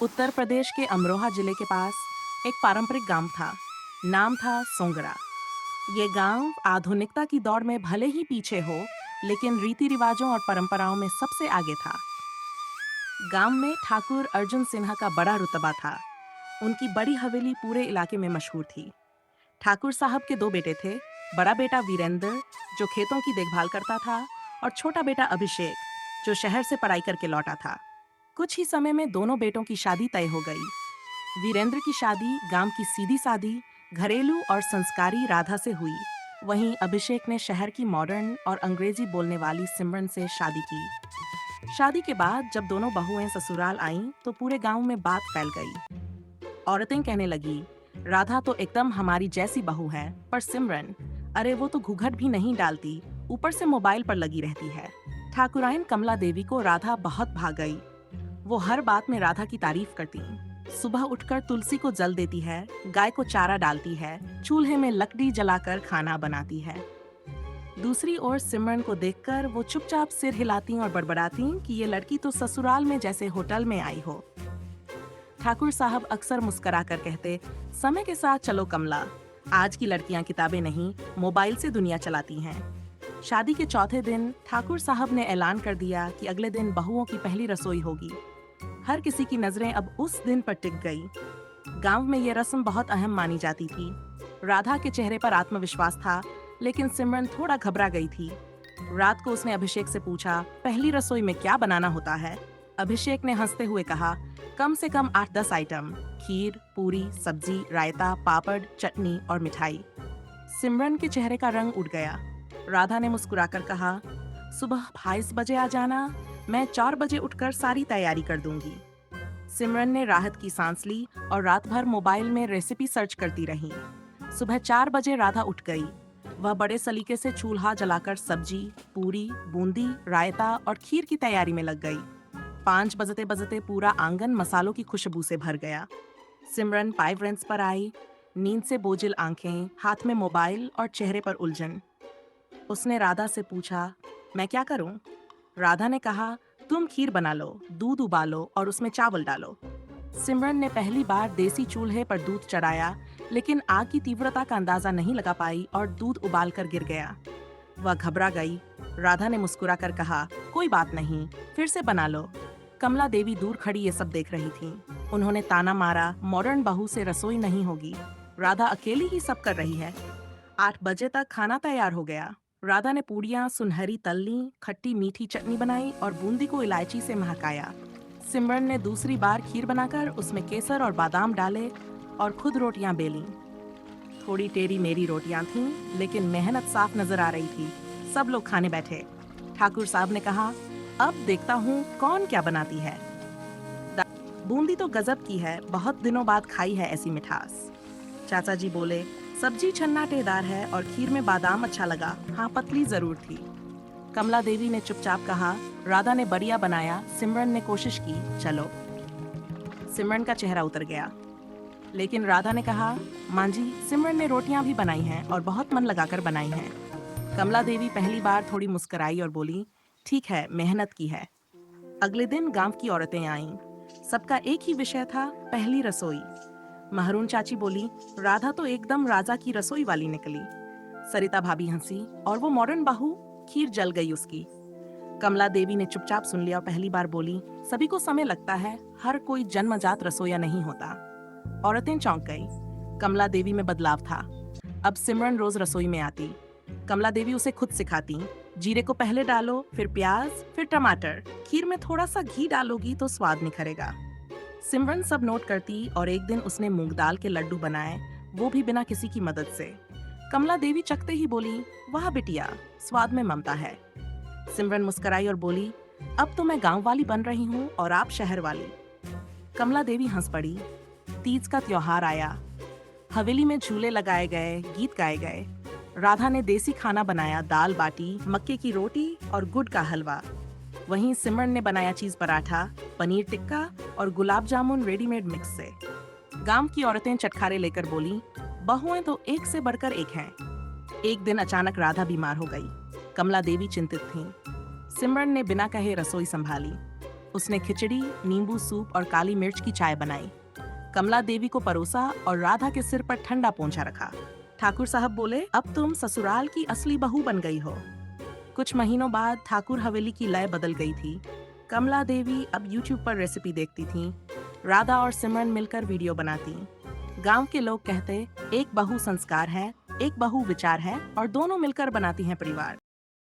उत्तर प्रदेश के अमरोहा जिले के पास एक पारंपरिक गांव था। नाम था सोंगरा। ये गांव आधुनिकता की दौड़ में भले ही पीछे हो, लेकिन रीति रिवाजों और परंपराओं में सबसे आगे था। गांव में ठाकुर अर्जुन सिन्हा का बड़ा रुतबा था। उनकी बड़ी हवेली पूरे इलाके में मशहूर थी। ठाकुर साहब के दो बेटे थे। बड़ा बेटा वीरेंद्र, जो खेतों की देखभाल करता था, और छोटा बेटा अभिषेक, जो शहर से पढ़ाई करके लौटा था। कुछ ही समय में दोनों बेटों की शादी तय हो गई। वीरेंद्र की शादी गांव की सीधी सादी, घरेलू और संस्कारी राधा से हुई। वहीं अभिषेक ने शहर की मॉडर्न और अंग्रेजी बोलने वाली सिमरन से शादी की। शादी के बाद जब दोनों बहुएं ससुराल आईं, तो पूरे गांव में बात फैल गई। औरतें कहने लगी, राधा तो एकदम हमारी जैसी बहू है, पर सिमरन, अरे वो तो घूंघट भी नहीं डालती, ऊपर से मोबाइल पर लगी रहती है। ठाकुराइन कमला देवी को राधा बहुत भा गई। वो हर बात में राधा की तारीफ करती। सुबह उठकर तुलसी को जल देती है, गाय को चारा डालती है, चूल्हे में लकड़ी जलाकर खाना बनाती है। दूसरी ओर सिमरन को देखकर वो चुपचाप सिर हिलाती और बड़बड़ाती कि ये लड़की तो ससुराल में जैसे होटल में आई हो। ठाकुर साहब अक्सर मुस्कराकर कहते, समय के साथ चलो कमला, आज की लड़कियां किताबें नहीं, मोबाइल से दुनिया चलाती हैं। शादी के चौथे दिन ठाकुर साहब ने ऐलान कर दिया कि अगले दिन बहुओं की पहली रसोई होगी। हर किसी की नजरें अब उस दिन पर टिक गई। गांव में ये रस्म बहुत अहम मानी जाती थी। राधा के चेहरे पर आत्मविश्वास था, लेकिन सिमरन थोड़ा घबरा गई थी। रात को उसने अभिषेक से पूछा, पहली रसोई में क्या बनाना होता है? अभिषेक ने हंसते हुए कहा, कम से कम 8-10 आइटम, खीर, पूरी, सब्जी, रायता, पापड़, चटनी और मिठाई। सिमरन के चेहरे का रंग उड़ गया। राधा ने मुस्कुराकर कहा, सुबह 22 बजे आ जाना, मैं 4 बजे उठकर सारी तैयारी कर दूंगी। सिमरन ने राहत की सांस ली और रात भर मोबाइल में रेसिपी सर्च करती रही। सुबह 4 बजे राधा उठ गई। वह बड़े सलीके से चूल्हा जलाकर सब्जी, पूरी, बूंदी, रायता और खीर की तैयारी में लग गई। 5 बजते बजते पूरा आंगन मसालों की खुशबू से भर गया। सिमरन पाइवरेंस पर आई, नींद से बोझिल आंखें, हाथ में मोबाइल और चेहरे पर उलझन। उसने राधा से पूछा, मैं क्या करूं? राधा ने कहा, तुम खीर बना लो, दूध उबालो और उसमें चावल डालो। सिमरन ने पहली बार देसी चूल्हे पर दूध चढ़ाया, लेकिन आग की तीव्रता का अंदाजा नहीं लगा पाई और दूध उबाल कर गिर गया। वह घबरा गई। राधा ने मुस्कुराकर कहा, कोई बात नहीं, फिर से बना लो। कमला देवी दूर खड़ी ये सब देख रही थी। उन्होंने ताना मारा, मॉडर्न बहू से रसोई नहीं होगी, राधा अकेली ही सब कर रही है। 8 बजे तक खाना तैयार हो गया। राधा ने पूड़ियाँ सुनहरी तलनी, खट्टी मीठी चटनी बनाई और बूंदी को इलायची से महकाया। सिमरन ने दूसरी बार खीर बनाकर उसमें केसर और बादाम डाले और खुद रोटियां बेलीं। थोड़ी टेढ़ी मेरी रोटियां थीं, लेकिन मेहनत साफ नजर आ रही थी। सब लोग खाने बैठे। ठाकुर साहब ने कहा, अब देखता हूँ कौन क्या बनाती है। बूंदी तो गजब की है, बहुत दिनों बाद खाई है ऐसी मिठास। चाचा जी बोले, सब्जी छन्नाटेदार है और खीर में बादाम अच्छा लगा, हाँ पतली जरूर थी। कमला देवी ने चुपचाप कहा, राधा ने बढ़िया बनाया, सिमरन ने कोशिश की, चलो। सिमरन का चेहरा उतर गया, लेकिन राधा ने कहा, मां जी, सिमरन ने रोटियां भी बनाई हैं और बहुत मन लगाकर बनाई हैं। कमला देवी पहली बार थोड़ी मुस्कुराई और बोली, ठीक है, मेहनत की है। अगले दिन गांव की औरतें आईं। सबका एक ही विषय था, पहली रसोई। महरून चाची बोली, राधा तो एकदम राजा की रसोई वाली निकली। सरिता भाभी हंसी, और वो मॉडर्न बहू, खीर जल गई उसकी। कमला देवी ने चुपचाप सुन लिया और पहली बार बोली, सभी को समय लगता है, हर कोई जन्मजात रसोईया नहीं होता। औरतें चौंक गई। कमला देवी में बदलाव था। अब सिमरन रोज रसोई में आती। कमला देवी उसे खुद सिखाती, जीरे को पहले डालो, फिर प्याज, फिर टमाटर, खीर में थोड़ा सा घी डालोगी तो स्वाद निखरेगा। सिमरन सब नोट करती और एक दिन उसने मूंग दाल के लड्डू बनाए, वो भी बिना किसी की मदद से। कमला देवी चखते ही बोली, वाह बिटिया, स्वाद में ममता है। सिमरन मुस्कुराई और बोली, अब तो मैं गांव वाली बन रही हूँ और आप शहर वाली। कमला देवी हंस पड़ी। तीज का त्योहार आया। हवेली में झूले लगाए गए, गीत गाए गए। राधा ने देसी खाना बनाया, दाल बाटी, मक्के की रोटी और गुड़ का हलवा। वहीं सिमरन ने बनाया चीज पराठा, पनीर टिक्का और गुलाब जामुन रेडीमेड मिक्स से। गांव की औरतें चटखारे लेकर बोली, बहुएं तो एक से बढ़कर एक हैं। एक दिन अचानक राधा बीमार हो गई। कमला देवी चिंतित थीं। सिमरन ने बिना कहे रसोई संभाली। उसने खिचड़ी, नींबू सूप और काली मिर्च की चाय बनाई। कमला देवी को परोसा और राधा के सिर पर ठंडा पोंछा रखा। ठाकुर साहब बोले, अब तुम ससुराल की असली बहू बन गई हो। कुछ महीनों बाद ठाकुर हवेली की लय बदल गई थी। कमला देवी अब YouTube पर रेसिपी देखती थीं। राधा और सिमरन मिलकर वीडियो बनाती। गांव के लोग कहते, एक बहू संस्कार है, एक बहू विचार है और दोनों मिलकर बनाती हैं परिवार।